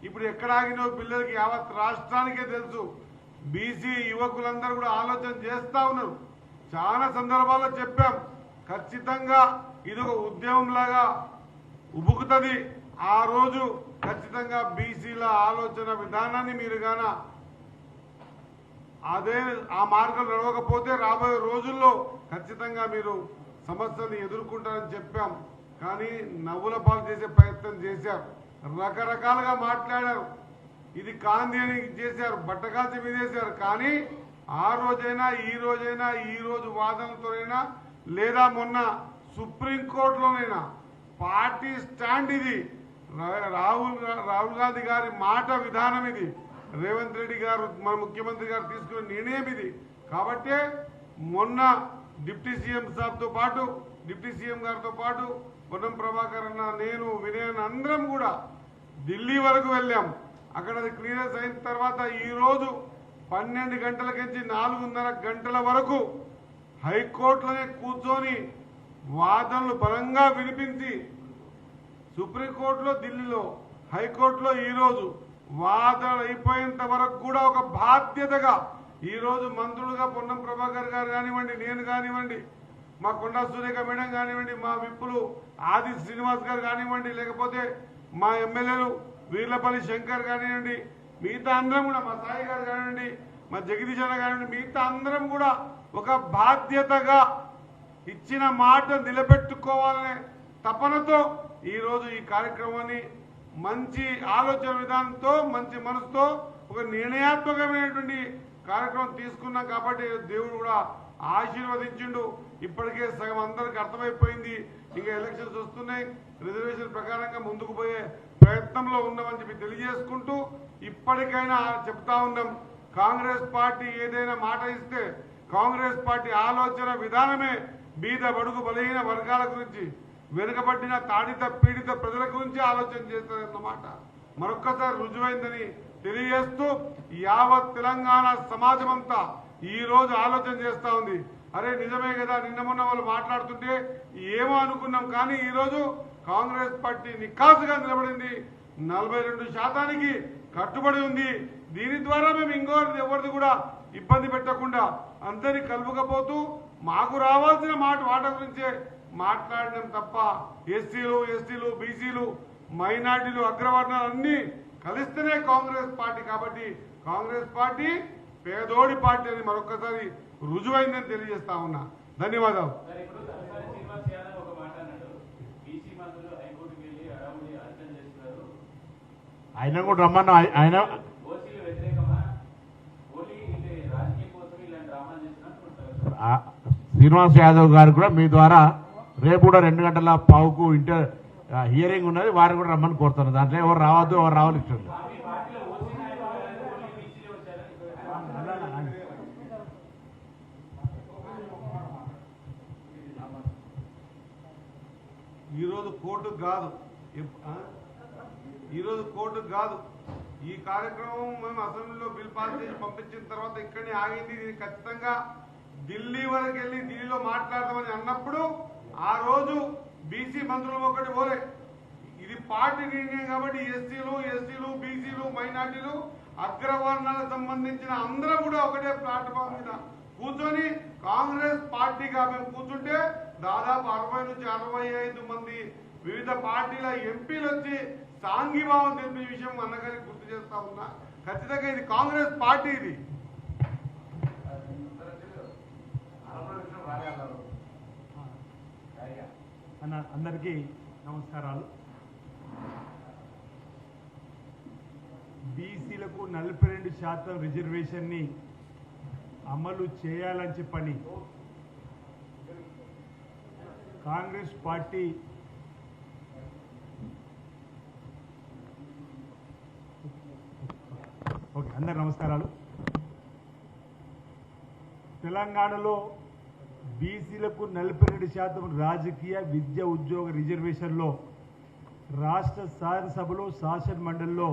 ఇప్పుడు ఎక్కడ ఆగినో పిల్లలకి యావత్ రాష్ట్రానికే తెలుసు. బీసీ యువకులందరూ కూడా ఆలోచన చేస్తా ఉన్నారు. చాలా సందర్భాల్లో చెప్పాం, ఖచ్చితంగా ఇది ఒక ఉద్యమంలాగా ఉబుకుతుంది. ఆ రోజు ఖచ్చితంగా బీసీల ఆలోచన విధానాన్ని మీరు గాన ఆ మార్గం నడవకపోతే రాబోయే రోజుల్లో ఖచ్చితంగా మీరు సమస్యలు ఎదుర్కొంటారని చెప్పాం. కానీ నవ్వుల పాలు చేసే ప్రయత్నం చేశారు, రకరకాలుగా మాట్లాడారు. ఇది కాంతి అని చేశారు, బట్టకాల్చి మీదేశారు. కానీ ఆ రోజైనా ఈ రోజు వాదనలతోనైనా లేదా మొన్న సుప్రీంకోర్టులోనైనా పార్టీ స్టాండ్ ఇది. రాహుల్ గాంధీ గారి మాట విధానం ఇది. రేవంత్ రెడ్డి గారు మన ముఖ్యమంత్రి గారు తీసుకున్న నిర్ణయం ఇది. కాబట్టే మొన్న డిప్యూటీ సీఎం సాబ్తో పాటు డిప్యూటీ సీఎం గారితో పాటు పొన్నం ప్రభాకర్ అన్న, నేను, వినయన్ అందరం కూడా ఢిల్లీ వరకు వెళ్ళాం. అక్కడ అది క్లియరెన్స్ అయిన తర్వాత ఈరోజు 12 గంటల నుంచి 4:30 గంటల వరకు హైకోర్టులోనే కూర్చొని వాదనలు బలంగా వినిపించి, సుప్రీంకోర్టులో, ఢిల్లీలో, హైకోర్టులో ఈరోజు వాదనలు అయిపోయేంత వరకు కూడా ఒక బాధ్యతగా ఈరోజు మంత్రులుగా పొన్నం ప్రభాకర్ గారు కానివ్వండి, నేను కానివ్వండి, మా కొండా సురేఖ మేడం కానివ్వండి, మా విప్పులు ఆది శ్రీనివాస్ గారు కానివ్వండి, లేకపోతే మా ఎమ్మెల్యేలు వీర్లపల్లి శంకర్ కానివ్వండి, మిగతా అందరం కూడా, మా సాయి గారు కానివ్వండి, మా జగదీశ్ అన్న కానివ్వండి, మిగతా అందరం కూడా ఒక బాధ్యతగా ఇచ్చిన మాట నిలబెట్టుకోవాలనే తపనతో ఈరోజు ఈ కార్యక్రమాన్ని మంచి ఆలోచన విధానంతో, మంచి మనసుతో ఒక నిర్ణయాత్మకమైనటువంటి కార్యక్రమం తీసుకున్నాం. కాబట్టి దేవుడు కూడా ఆశీర్వదించిండు. ఇప్పటికే సగం అందరికి అర్థమైపోయింది. ఇంకా ఎలక్షన్స్ వస్తున్నాయి, రిజర్వేషన్ ప్రకారంగా ముందుకు పోయే ప్రయత్నంలో ఉన్నామని చెప్పి తెలియజేసుకుంటూ, ఇప్పటికైనా చెప్తా ఉన్నాం, కాంగ్రెస్ పార్టీ ఏదైనా మాట ఇస్తే కాంగ్రెస్ పార్టీ ఆలోచన విధానమే బీద బడుగు బలహీన వర్గాల గురించి, వెనుకబడిన తాడిత పీడిత ప్రజల గురించి ఆలోచన చేస్తారన్నమాట మరొక్కసారి రుజువైందని తెలియజేస్తూ, యావత్ తెలంగాణ సమాజం అంతా ఈ రోజు ఆలోచన చేస్తా ఉంది. అరే నిజమే కదా, నిన్న మొన్న వాళ్ళు మాట్లాడుతుంటే ఏమో అనుకున్నాం, కానీ ఈరోజు కాంగ్రెస్ పార్టీ నికాసుగా నిలబడింది, 42% కట్టుబడి ఉంది. దీని ద్వారా మేము ఎవరిది కూడా ఇబ్బంది పెట్టకుండా అందరినీ కలుపుకపోతూ మాకు రావాల్సిన వాటా గురించే మాట్లాడడం తప్ప ఎస్సీలు బీసీలు మైనార్టీలు అగ్రవర్ణాలు అన్ని కలిస్తేనే కాంగ్రెస్ పార్టీ. కాబట్టి కాంగ్రెస్ పార్టీ పేదోడి పార్టీ అని మరొకసారి రుజువైందని తెలియజేస్తా ఉన్నా. ధన్యవాదాలు. ఆయన కూడా రమ్మన్నా. ఆయన శ్రీనివాస్ యాదవ్ గారు కూడా మీ ద్వారా రేపు కూడా 2:15 హియరింగ్ ఉన్నది, వారు కూడా రమ్మని కోరుతాను. దాంట్లో ఎవరు రావద్దు, ఎవరు రావాలి ఇష్టం లేదు. ఈరోజు కోర్టుకు కాదు, ఈ కార్యక్రమం మేము అసెంబ్లీలో బిల్ పాస్ చేసి పంపించిన తర్వాత ఇక్కడనే ఆగింది. ఇది ఖచ్చితంగా ఢిల్లీ వరకు వెళ్ళి ఢిల్లీలో మాట్లాడదామని అన్నప్పుడు ఆ రోజు బీసీ మంత్రులు ఒకటి పోలే. ఇది పార్టీ నిర్ణయం కాబట్టి ఎస్సీలు బీసీలు మైనార్టీలు అగ్రవర్ణాలకు సంబంధించిన అందరూ కూడా ఒకటే ప్లాట్ఫామ్ మీద కూర్చొని కాంగ్రెస్ పార్టీగా మేము కూర్చుంటే దాదాపు 60 నుంచి 65 మంది వివిధ పార్టీల ఎంపీలు వచ్చి సాంఘీభావం తెలిపే విషయం అన్నగారికి గుర్తు చేస్తా ఉన్నా. ఖచ్చితంగా ఇది కాంగ్రెస్ పార్టీ. ఇది అందరికీ నమస్కారాలు. బీసీలకు 42% రిజర్వేషన్ని అమలు చేయాలని చెప్పని కాంగ్రెస్ పార్టీ అందరు నమస్కారాలు. తెలంగాణలో బీసీలకు 42% రాజకీయ విద్య ఉద్యోగ రిజర్వేషన్లో రాష్ట్ర శాసనసభలో శాసన మండలిలో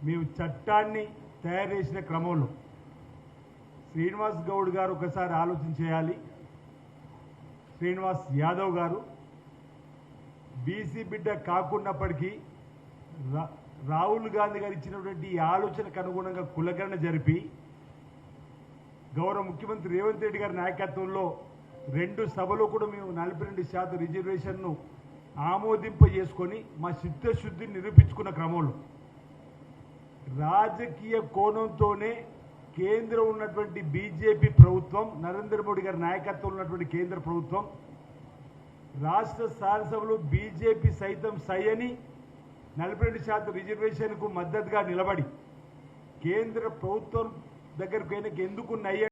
మేము చట్టాన్ని తయారు చేసిన క్రమంలో శ్రీనివాస్ గౌడ్ గారు ఒకసారి ఆలోచన చేయాలి. శ్రీనివాస్ యాదవ్ గారు బీసీ బిడ్డ కాకున్నప్పటికీ రాహుల్ గాంధీ గారు ఇచ్చినటువంటి ఈ ఆలోచనకు అనుగుణంగా కులగణన జరిపి గౌరవ ముఖ్యమంత్రి రేవంత్ రెడ్డి గారి నాయకత్వంలో 2 సభలో కూడా మేము 42% రిజర్వేషన్ను ఆమోదింపజేసుకొని మా చిత్తశుద్ధిని నిరూపించుకున్న క్రమంలో రాజకీయ కోణంతోనే కేంద్రం ఉన్నటువంటి బీజేపీ ప్రభుత్వం, నరేంద్ర మోడీ గారి నాయకత్వంలో ఉన్నటువంటి కేంద్ర ప్రభుత్వం, రాష్ట్ర శాసనసభలో బీజేపీ సైతం సై అని 42% రిజర్వేషన్కు మద్దతుగా నిలబడి కేంద్ర ప్రభుత్వం దగ్గరకు ఎందుకు నయ్య